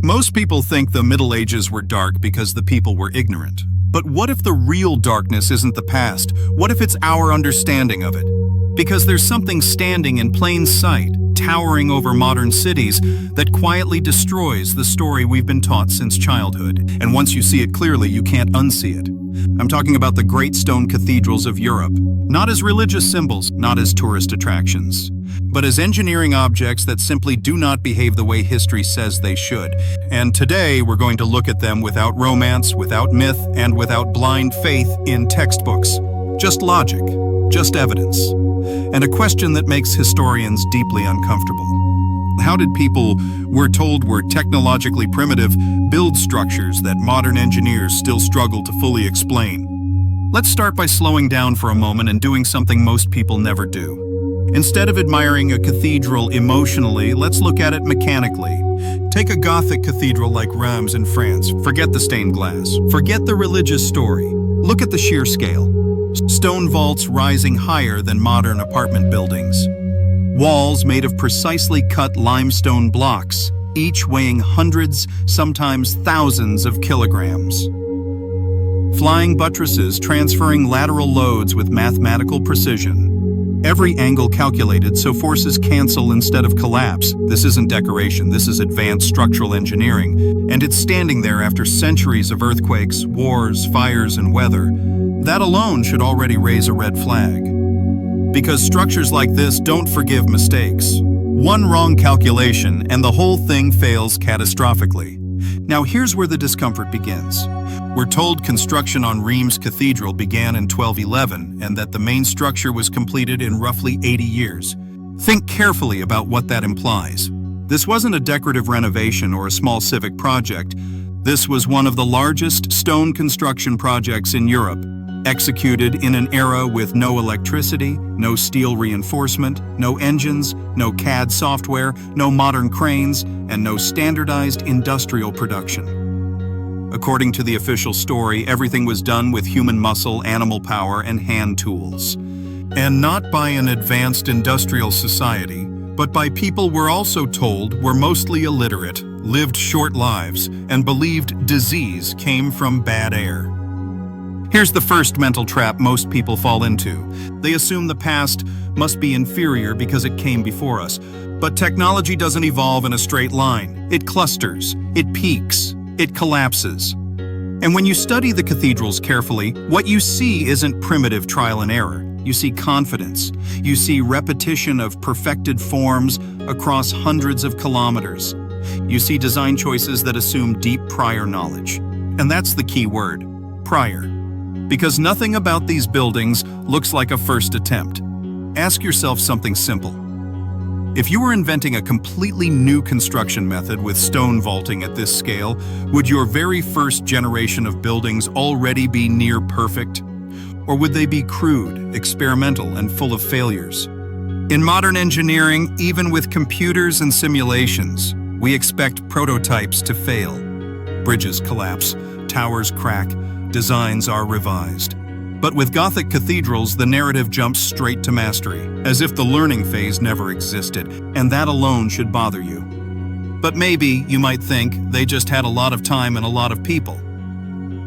Most people think the Middle Ages were dark because the people were ignorant. But what if the real darkness isn't the past? What if it's our understanding of it? Because there's something standing in plain sight, towering over modern cities, that quietly destroys the story we've been taught since childhood. And once you see it clearly, you can't unsee it. I'm talking about the great stone cathedrals of Europe. Not as religious symbols, not as tourist attractions, but as engineering objects that simply do not behave the way history says they should. And today, we're going to look at them without romance, without myth, and without blind faith in textbooks. Just logic, just evidence, and a question that makes historians deeply uncomfortable. How did people we're told were technologically primitive build structures that modern engineers still struggle to fully explain? Let's start by slowing down for a moment and doing something most people never do. Instead of admiring a cathedral emotionally, let's look at it mechanically. Take a Gothic cathedral like Reims in France. Forget the stained glass. Forget the religious story. Look at the sheer scale. Stone vaults rising higher than modern apartment buildings. Walls made of precisely cut limestone blocks, each weighing hundreds, sometimes thousands of kilograms. Flying buttresses transferring lateral loads with mathematical precision. Every angle calculated so forces cancel instead of collapse. This isn't decoration, this is advanced structural engineering, and it's standing there after centuries of earthquakes, wars, fires, and weather. That alone should already raise a red flag. Because structures like this don't forgive mistakes. One wrong calculation and the whole thing fails catastrophically. Now here's where the discomfort begins. We're told construction on Reims Cathedral began in 1211 and that the main structure was completed in roughly 80 years. Think carefully about what that implies. This wasn't a decorative renovation or a small civic project. This was one of the largest stone construction projects in Europe, executed in an era with no electricity, no steel reinforcement, no engines, no CAD software, no modern cranes, and no standardized industrial production. According to the official story, everything was done with human muscle, animal power, and hand tools. And not by an advanced industrial society, but by people we're also told were mostly illiterate, lived short lives, and believed disease came from bad air. Here's the first mental trap most people fall into. They assume the past must be inferior because it came before us. But technology doesn't evolve in a straight line. It clusters, it peaks, it collapses. And when you study the cathedrals carefully, what you see isn't primitive trial and error. You see confidence. You see repetition of perfected forms across hundreds of kilometers. You see design choices that assume deep prior knowledge. And that's the key word, prior. Because nothing about these buildings looks like a first attempt. Ask yourself something simple. If you were inventing a completely new construction method with stone vaulting at this scale, would your very first generation of buildings already be near perfect? Or would they be crude, experimental, and full of failures? In modern engineering, even with computers and simulations, we expect prototypes to fail. Bridges collapse, towers crack, designs are revised. But with Gothic cathedrals, the narrative jumps straight to mastery, as if the learning phase never existed, and that alone should bother you. But maybe, you might think, they just had a lot of time and a lot of people.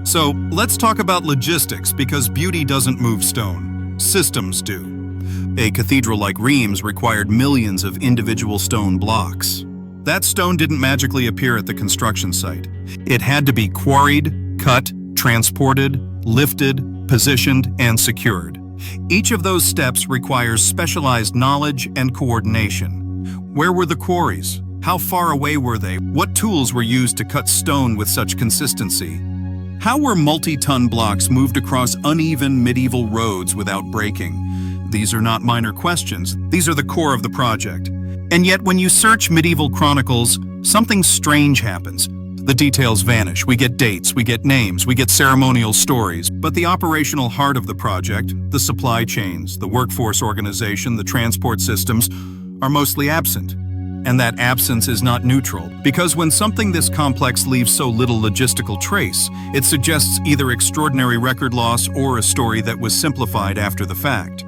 So, let's talk about logistics, because beauty doesn't move stone. Systems do. A cathedral like Reims required millions of individual stone blocks. That stone didn't magically appear at the construction site. It had to be quarried, cut, transported, lifted, positioned, and secured. Each of those steps requires specialized knowledge and coordination. Where were the quarries? How far away were they? What tools were used to cut stone with such consistency? How were multi-ton blocks moved across uneven medieval roads without breaking? These are not minor questions. These are the core of the project. And yet, when you search medieval chronicles, something strange happens. The details vanish. We get dates, we get names, we get ceremonial stories. But the operational heart of the project, the supply chains, the workforce organization, the transport systems, are mostly absent. And that absence is not neutral, because when something this complex leaves so little logistical trace, it suggests either extraordinary record loss or a story that was simplified after the fact.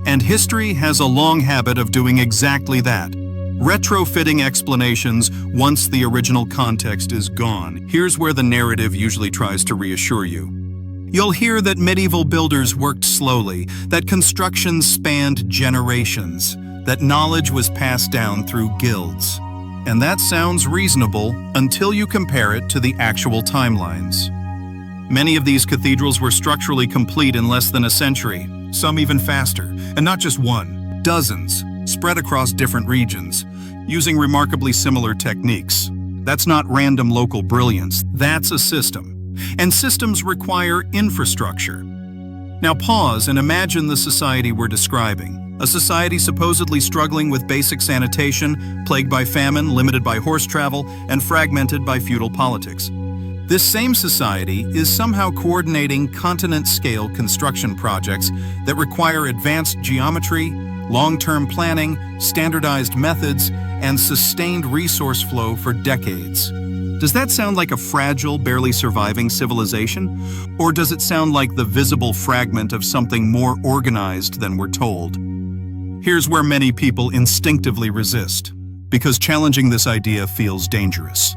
And history has a long habit of doing exactly that. Retrofitting explanations once the original context is gone. Here's where the narrative usually tries to reassure you. You'll hear that medieval builders worked slowly, that construction spanned generations, that knowledge was passed down through guilds. And that sounds reasonable until you compare it to the actual timelines. Many of these cathedrals were structurally complete in less than a century, some even faster, and not just one, dozens, spread across different regions, using remarkably similar techniques. That's not random local brilliance, that's a system. And systems require infrastructure. Now pause and imagine the society we're describing. A society supposedly struggling with basic sanitation, plagued by famine, limited by horse travel, and fragmented by feudal politics. This same society is somehow coordinating continent-scale construction projects that require advanced geometry, long-term planning, standardized methods, and sustained resource flow for decades. Does that sound like a fragile, barely surviving civilization? Or does it sound like the visible fragment of something more organized than we're told? Here's where many people instinctively resist, because challenging this idea feels dangerous.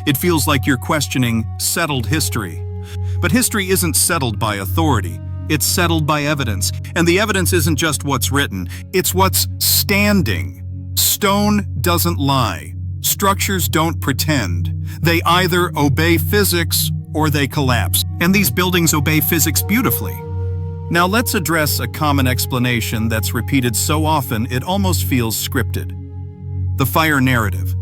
It feels like you're questioning settled history. But history isn't settled by authority. It's settled by evidence. And the evidence isn't just what's written, it's what's standing. Stone doesn't lie. Structures don't pretend. They either obey physics or they collapse. And these buildings obey physics beautifully. Now let's address a common explanation that's repeated so often it almost feels scripted. The fire narrative.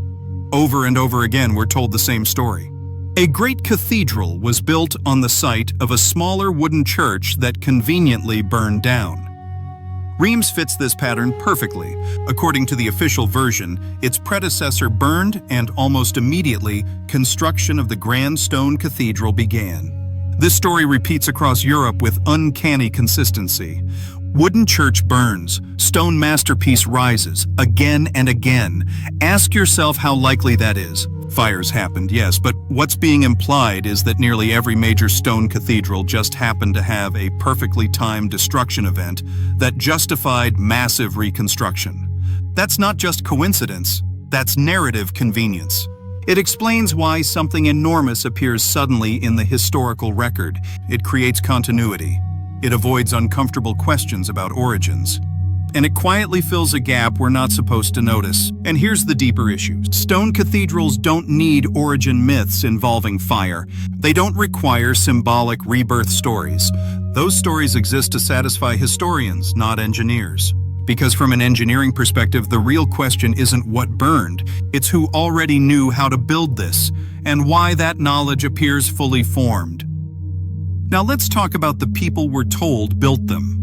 Over and over again, we're told the same story. A great cathedral was built on the site of a smaller wooden church that conveniently burned down. Reims fits this pattern perfectly. According to the official version, its predecessor burned and almost immediately, construction of the grand stone cathedral began. This story repeats across Europe with uncanny consistency. Wooden church burns, stone masterpiece rises, again and again. Ask yourself how likely that is. Fires happened, yes, but what's being implied is that nearly every major stone cathedral just happened to have a perfectly timed destruction event that justified massive reconstruction. That's not just coincidence, that's narrative convenience. It explains why something enormous appears suddenly in the historical record. It creates continuity. It avoids uncomfortable questions about origins. And it quietly fills a gap we're not supposed to notice. And here's the deeper issue. Stone cathedrals don't need origin myths involving fire. They don't require symbolic rebirth stories. Those stories exist to satisfy historians, not engineers. Because from an engineering perspective, the real question isn't what burned, it's who already knew how to build this, and why that knowledge appears fully formed. Now let's talk about the people we're told built them.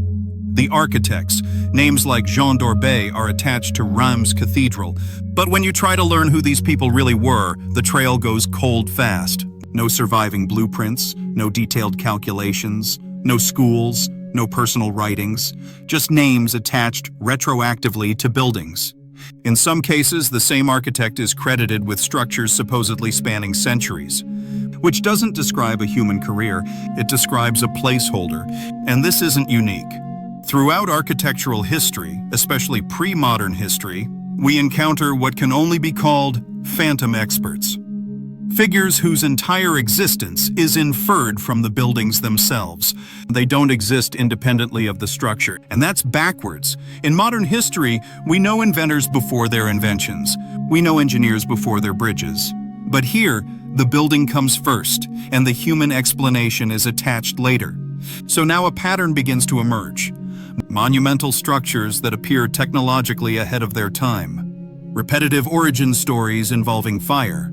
The architects. Names like Jean d'Orbay are attached to Reims Cathedral, but when you try to learn who these people really were, the trail goes cold fast. No surviving blueprints, no detailed calculations, no schools, no personal writings, just names attached retroactively to buildings. In some cases, the same architect is credited with structures supposedly spanning centuries, which doesn't describe a human career, it describes a placeholder, and this isn't unique. Throughout architectural history, especially pre-modern history, we encounter what can only be called phantom experts. Figures whose entire existence is inferred from the buildings themselves. They don't exist independently of the structure, and that's backwards. In modern history, we know inventors before their inventions. We know engineers before their bridges. But here, the building comes first, and the human explanation is attached later. So now a pattern begins to emerge. Monumental structures that appear technologically ahead of their time. Repetitive origin stories involving fire.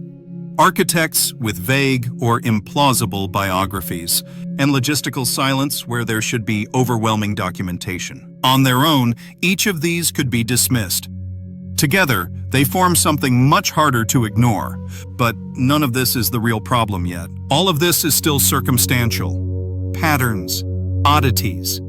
Architects with vague or implausible biographies, and logistical silence where there should be overwhelming documentation. On their own, each of these could be dismissed. Together, they form something much harder to ignore, but none of this is the real problem yet. All of this is still circumstantial. Patterns, oddities,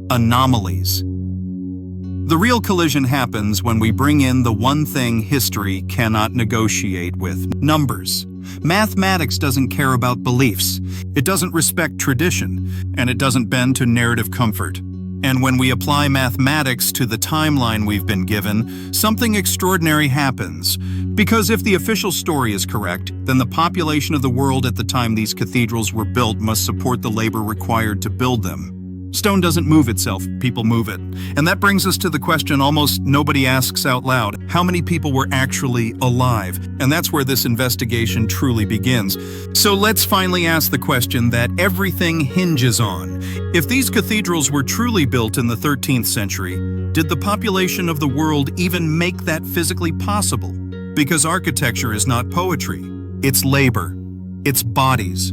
anomalies. The real collision happens when we bring in the one thing history cannot negotiate with: numbers. Mathematics doesn't care about beliefs. It doesn't respect tradition, and it doesn't bend to narrative comfort. And when we apply mathematics to the timeline we've been given, something extraordinary happens. Because if the official story is correct, then the population of the world at the time these cathedrals were built must support the labor required to build them. Stone doesn't move itself, people move it. And that brings us to the question almost nobody asks out loud: how many people were actually alive? And that's where this investigation truly begins. So let's finally ask the question that everything hinges on. If these cathedrals were truly built in the 13th century, did the population of the world even make that physically possible? Because architecture is not poetry. It's labor, it's bodies,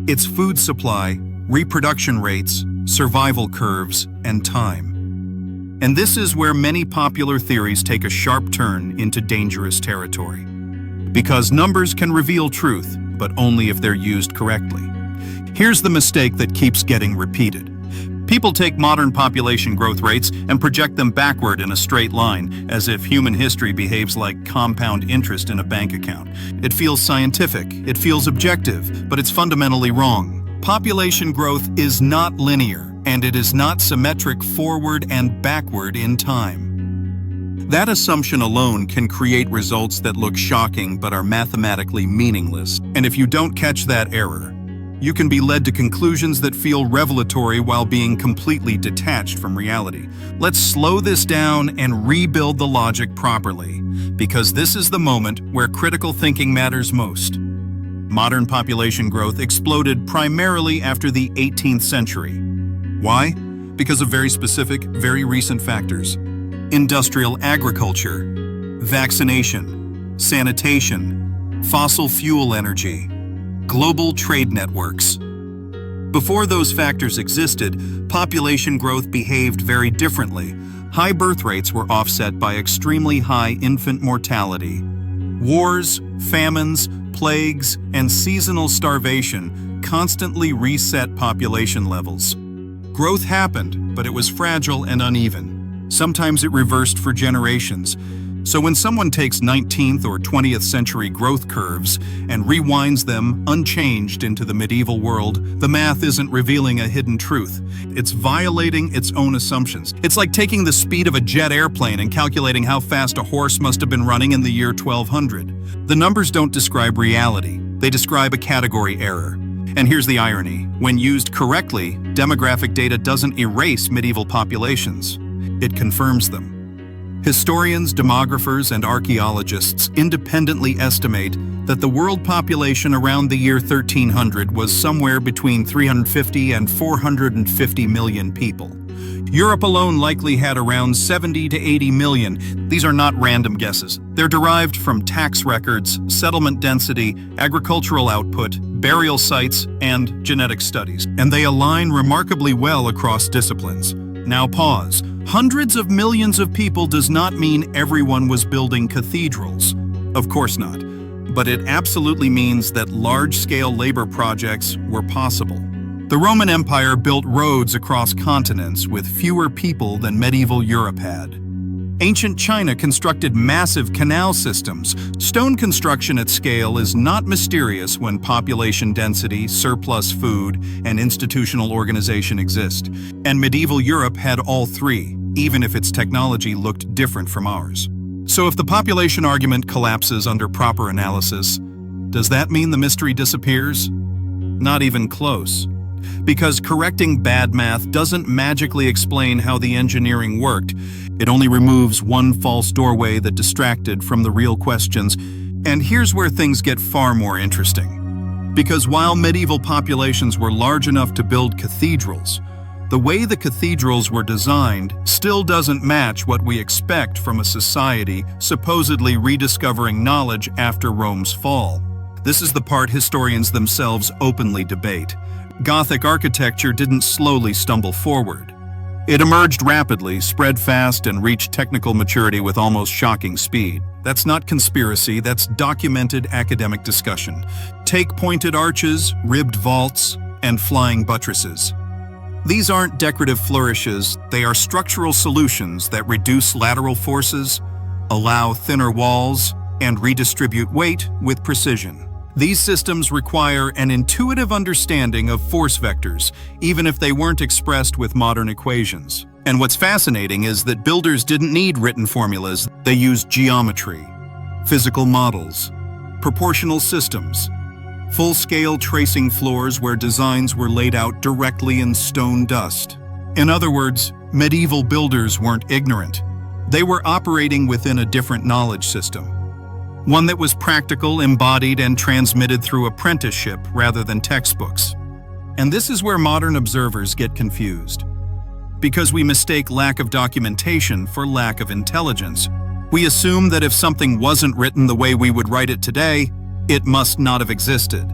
it's food supply, reproduction rates, survival curves, and time. And this is where many popular theories take a sharp turn into dangerous territory. Because numbers can reveal truth, but only if they're used correctly. Here's the mistake that keeps getting repeated. People take modern population growth rates and project them backward in a straight line, as if human history behaves like compound interest in a bank account. It feels scientific, it feels objective, but it's fundamentally wrong. Population growth is not linear, and it is not symmetric forward and backward in time. That assumption alone can create results that look shocking but are mathematically meaningless. And if you don't catch that error, you can be led to conclusions that feel revelatory while being completely detached from reality. Let's slow this down and rebuild the logic properly, because this is the moment where critical thinking matters most. Modern population growth exploded primarily after the 18th century. Why? Because of very specific, very recent factors. Industrial agriculture, vaccination, sanitation, fossil fuel energy, global trade networks. Before those factors existed, population growth behaved very differently. High birth rates were offset by extremely high infant mortality. Wars, famines, plagues, and seasonal starvation constantly reset population levels. Growth happened, but it was fragile and uneven. Sometimes it reversed for generations. So when someone takes 19th or 20th century growth curves and rewinds them unchanged into the medieval world, the math isn't revealing a hidden truth. It's violating its own assumptions. It's like taking the speed of a jet airplane and calculating how fast a horse must have been running in the year 1200. The numbers don't describe reality. They describe a category error. And here's the irony. When used correctly, demographic data doesn't erase medieval populations. It confirms them. Historians, demographers, and archaeologists independently estimate that the world population around the year 1300 was somewhere between 350 and 450 million people. Europe alone likely had around 70 to 80 million. These are not random guesses. They're derived from tax records, settlement density, agricultural output, burial sites, and genetic studies. And they align remarkably well across disciplines. Now pause. Hundreds of millions of people does not mean everyone was building cathedrals. Of course not. But it absolutely means that large-scale labor projects were possible. The Roman Empire built roads across continents with fewer people than medieval Europe had. Ancient China constructed massive canal systems. Stone construction at scale is not mysterious when population density, surplus food, and institutional organization exist. And medieval Europe had all three, even if its technology looked different from ours. So if the population argument collapses under proper analysis, does that mean the mystery disappears? Not even close. Because correcting bad math doesn't magically explain how the engineering worked. It only removes one false doorway that distracted from the real questions. And here's where things get far more interesting. Because while medieval populations were large enough to build cathedrals, the way the cathedrals were designed still doesn't match what we expect from a society supposedly rediscovering knowledge after Rome's fall. This is the part historians themselves openly debate. Gothic architecture didn't slowly stumble forward. It emerged rapidly, spread fast, and reached technical maturity with almost shocking speed. That's not conspiracy, that's documented academic discussion. Take pointed arches, ribbed vaults, and flying buttresses. These aren't decorative flourishes, they are structural solutions that reduce lateral forces, allow thinner walls, and redistribute weight with precision. These systems require an intuitive understanding of force vectors, even if they weren't expressed with modern equations. And what's fascinating is that builders didn't need written formulas. They used geometry, physical models, proportional systems, full-scale tracing floors where designs were laid out directly in stone dust. In other words, medieval builders weren't ignorant. They were operating within a different knowledge system, one that was practical, embodied, and transmitted through apprenticeship rather than textbooks. And this is where modern observers get confused. Because we mistake lack of documentation for lack of intelligence. We assume that if something wasn't written the way we would write it today, it must not have existed.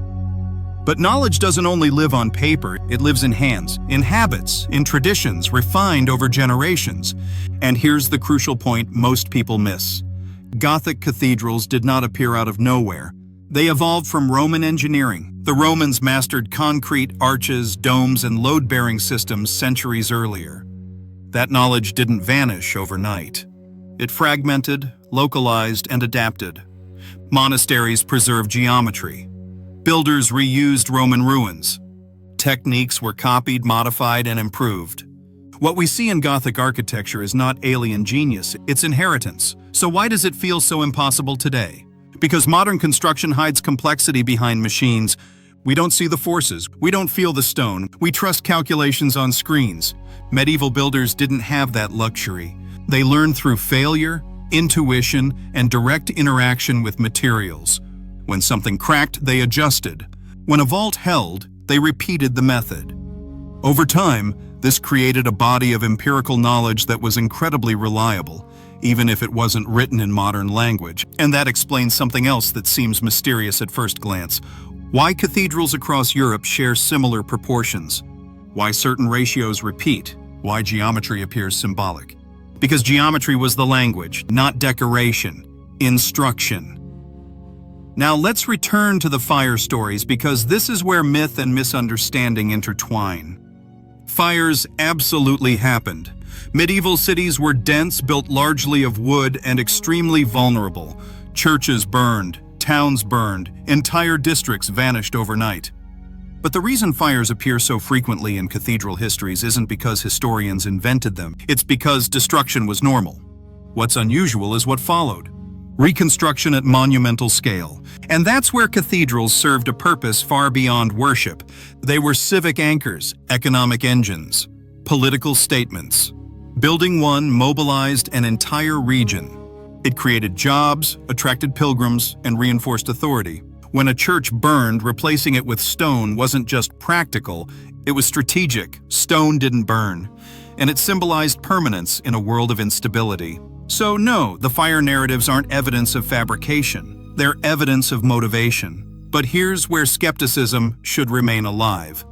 But knowledge doesn't only live on paper, it lives in hands, in habits, in traditions, refined over generations. And here's the crucial point most people miss. Gothic cathedrals did not appear out of nowhere. They evolved from Roman engineering. The Romans mastered concrete, arches, domes, and load-bearing systems centuries earlier. That knowledge didn't vanish overnight. It fragmented, localized, and adapted. Monasteries preserved geometry. Builders reused Roman ruins. Techniques were copied, modified, and improved. What we see in Gothic architecture is not alien genius, it's inheritance. So why does it feel so impossible today? Because modern construction hides complexity behind machines. We don't see the forces, we don't feel the stone, we trust calculations on screens. Medieval builders didn't have that luxury. They learned through failure, intuition, and direct interaction with materials. When something cracked, they adjusted. When a vault held, they repeated the method. Over time, this created a body of empirical knowledge that was incredibly reliable, even if it wasn't written in modern language. And that explains something else that seems mysterious at first glance. Why cathedrals across Europe share similar proportions. Why certain ratios repeat. Why geometry appears symbolic. Because geometry was the language, not decoration, instruction. Now let's return to the fire stories because this is where myth and misunderstanding intertwine. Fires absolutely happened. Medieval cities were dense, built largely of wood, and extremely vulnerable. Churches burned, towns burned, entire districts vanished overnight. But the reason fires appear so frequently in cathedral histories isn't because historians invented them. It's because destruction was normal. What's unusual is what followed. Reconstruction at monumental scale. And that's where cathedrals served a purpose far beyond worship. They were civic anchors, economic engines, political statements. Building one mobilized an entire region. It created jobs, attracted pilgrims, and reinforced authority. When a church burned, replacing it with stone wasn't just practical, it was strategic. Stone didn't burn. And it symbolized permanence in a world of instability. So no, the fire narratives aren't evidence of fabrication. They're evidence of motivation. But here's where skepticism should remain alive.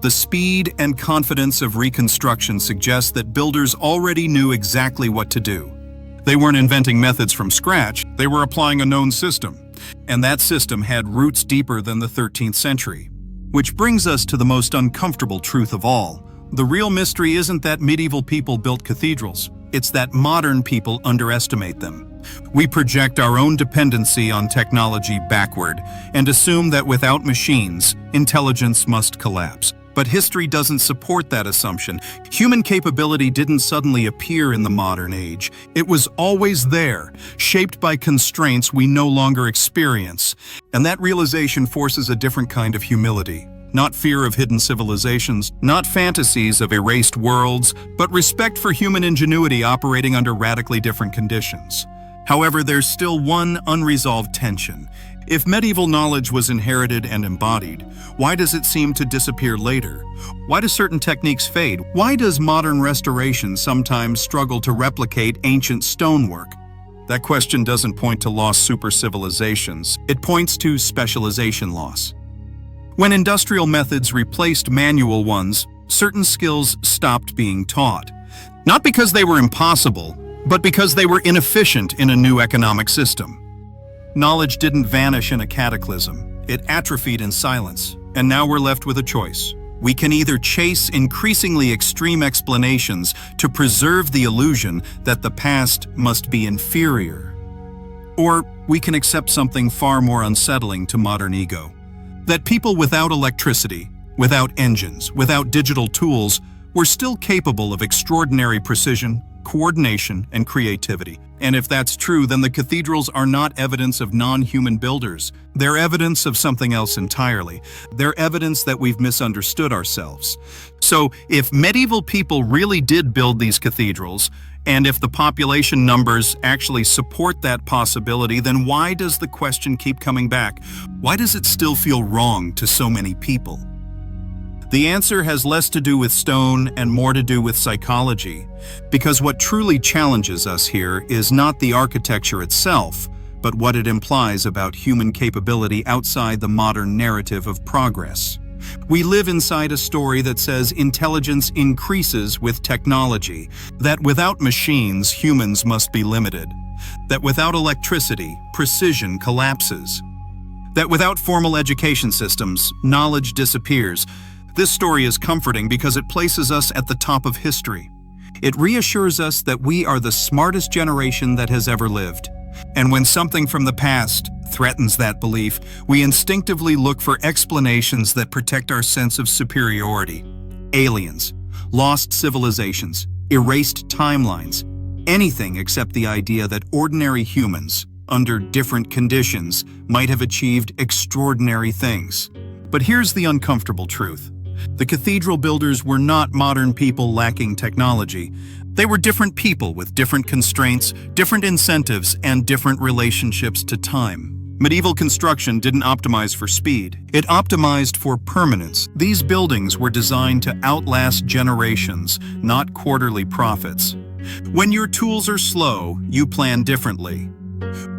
The speed and confidence of reconstruction suggests that builders already knew exactly what to do. They weren't inventing methods from scratch, they were applying a known system. And that system had roots deeper than the 13th century. Which brings us to the most uncomfortable truth of all. The real mystery isn't that medieval people built cathedrals. It's that modern people underestimate them. We project our own dependency on technology backward and assume that without machines, intelligence must collapse. But history doesn't support that assumption. Human capability didn't suddenly appear in the modern age. It was always there, shaped by constraints we no longer experience. And that realization forces a different kind of humility. Not fear of hidden civilizations, not fantasies of erased worlds, but respect for human ingenuity operating under radically different conditions. However, there's still one unresolved tension. If medieval knowledge was inherited and embodied, why does it seem to disappear later? Why do certain techniques fade? Why does modern restoration sometimes struggle to replicate ancient stonework? That question doesn't point to lost super-civilizations. It points to specialization loss. When industrial methods replaced manual ones, certain skills stopped being taught. Not because they were impossible, but because they were inefficient in a new economic system. Knowledge didn't vanish in a cataclysm. It atrophied in silence. And now we're left with a choice. We can either chase increasingly extreme explanations to preserve the illusion that the past must be inferior, or we can accept something far more unsettling to modern ego. That people without electricity, without engines, without digital tools, we're still capable of extraordinary precision, coordination, and creativity. And if that's true, then the cathedrals are not evidence of non-human builders. They're evidence of something else entirely. They're evidence that we've misunderstood ourselves. So, if medieval people really did build these cathedrals, and if the population numbers actually support that possibility, then why does the question keep coming back? Why does it still feel wrong to so many people? The answer has less to do with stone and more to do with psychology, because what truly challenges us here is not the architecture itself, but what it implies about human capability outside the modern narrative of progress. We live inside a story that says intelligence increases with technology, that without machines, humans must be limited, that without electricity, precision collapses, that without formal education systems, knowledge disappears. This story is comforting because it places us at the top of history. It reassures us that we are the smartest generation that has ever lived. And when something from the past threatens that belief, we instinctively look for explanations that protect our sense of superiority. Aliens, lost civilizations, erased timelines, anything except the idea that ordinary humans, under different conditions, might have achieved extraordinary things. But here's the uncomfortable truth. The cathedral builders were not modern people lacking technology. They were different people with different constraints, different incentives, and different relationships to time. Medieval construction didn't optimize for speed. It optimized for permanence. These buildings were designed to outlast generations, not quarterly profits. When your tools are slow, you plan differently.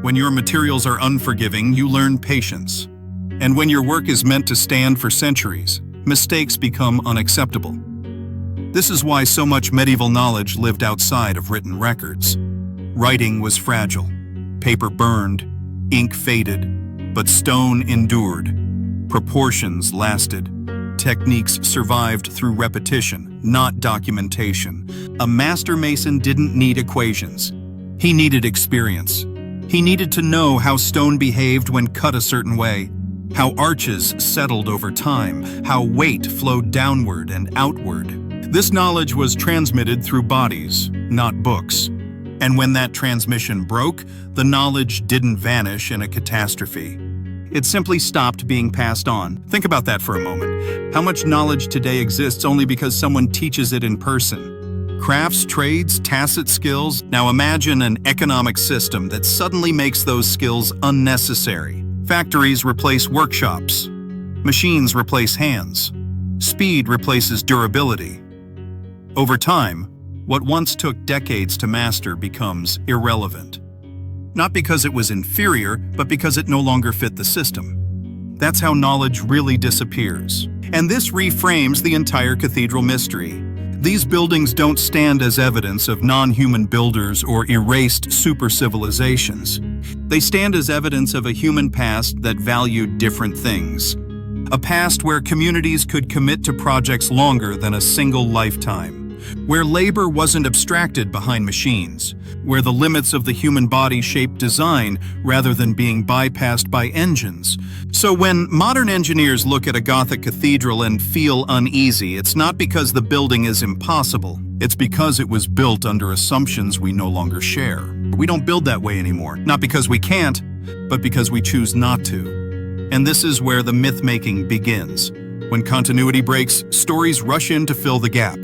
When your materials are unforgiving, you learn patience. And when your work is meant to stand for centuries, mistakes become unacceptable. This is why so much medieval knowledge lived outside of written records. Writing was fragile. Paper burned, ink faded, but stone endured. Proportions lasted. Techniques survived through repetition, not documentation. A master mason didn't need equations. He needed experience. He needed to know how stone behaved when cut a certain way, how arches settled over time, how weight flowed downward and outward. This knowledge was transmitted through bodies, not books. And when that transmission broke, the knowledge didn't vanish in a catastrophe. It simply stopped being passed on. Think about that for a moment. How much knowledge today exists only because someone teaches it in person? Crafts, trades, tacit skills. Now imagine an economic system that suddenly makes those skills unnecessary. Factories replace workshops. Machines replace hands. Speed replaces durability. Over time, what once took decades to master becomes irrelevant. Not because it was inferior, but because it no longer fit the system. That's how knowledge really disappears. And this reframes the entire cathedral mystery. These buildings don't stand as evidence of non-human builders or erased super-civilizations. They stand as evidence of a human past that valued different things. A past where communities could commit to projects longer than a single lifetime. Where labor wasn't abstracted behind machines. Where the limits of the human body shaped design rather than being bypassed by engines. So when modern engineers look at a Gothic cathedral and feel uneasy, it's not because the building is impossible. It's because it was built under assumptions we no longer share. We don't build that way anymore, not because we can't, but because we choose not to. And this is where the myth-making begins. When continuity breaks, stories rush in to fill the gap.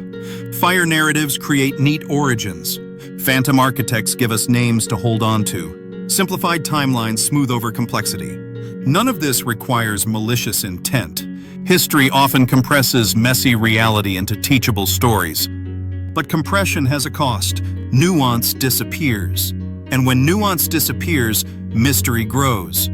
Fire narratives create neat origins. Phantom architects give us names to hold on to. Simplified timelines smooth over complexity. None of this requires malicious intent. History often compresses messy reality into teachable stories. But compression has a cost. Nuance disappears. And when nuance disappears, mystery grows.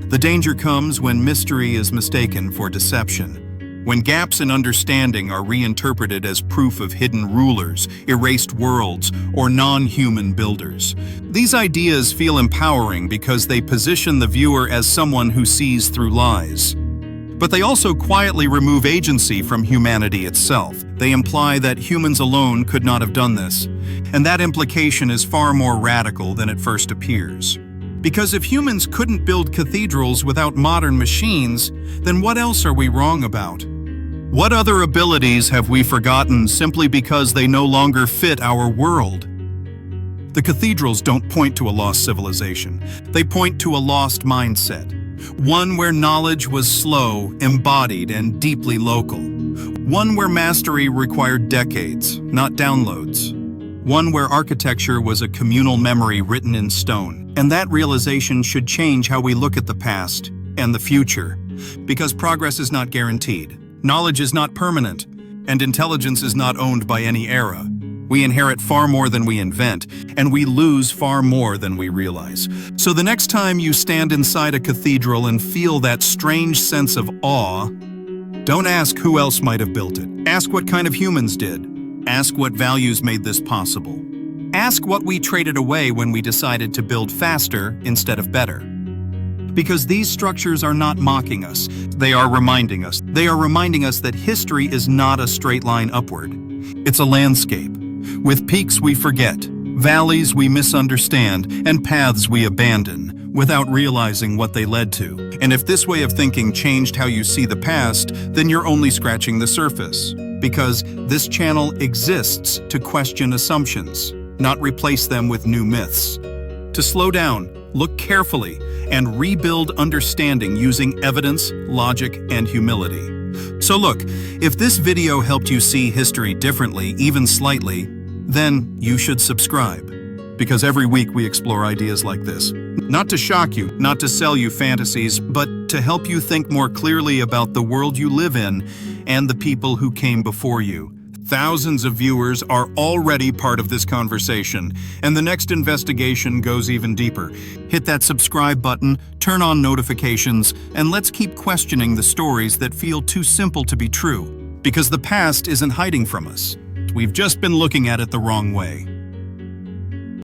The danger comes when mystery is mistaken for deception. When gaps in understanding are reinterpreted as proof of hidden rulers, erased worlds, or non-human builders. These ideas feel empowering because they position the viewer as someone who sees through lies. But they also quietly remove agency from humanity itself. They imply that humans alone could not have done this. And that implication is far more radical than it first appears. Because if humans couldn't build cathedrals without modern machines, then what else are we wrong about? What other abilities have we forgotten simply because they no longer fit our world? The cathedrals don't point to a lost civilization. They point to a lost mindset. One where knowledge was slow, embodied, and deeply local. One where mastery required decades, not downloads. One where architecture was a communal memory written in stone. And that realization should change how we look at the past and the future. Because progress is not guaranteed, knowledge is not permanent, and intelligence is not owned by any era. We inherit far more than we invent, and we lose far more than we realize. So the next time you stand inside a cathedral and feel that strange sense of awe, don't ask who else might have built it. Ask what kind of humans did. Ask what values made this possible. Ask what we traded away when we decided to build faster instead of better. Because these structures are not mocking us. They are reminding us. They are reminding us that history is not a straight line upward. It's a landscape. With peaks we forget, valleys we misunderstand, and paths we abandon without realizing what they led to. And if this way of thinking changed how you see the past, then you're only scratching the surface. Because this channel exists to question assumptions, not replace them with new myths. To slow down, look carefully, and rebuild understanding using evidence, logic, and humility. So look, if this video helped you see history differently, even slightly, then you should subscribe. Because every week we explore ideas like this. Not to shock you, not to sell you fantasies, but to help you think more clearly about the world you live in and the people who came before you. Thousands of viewers are already part of this conversation, and the next investigation goes even deeper. Hit that subscribe button, turn on notifications, and let's keep questioning the stories that feel too simple to be true. Because the past isn't hiding from us. We've just been looking at it the wrong way.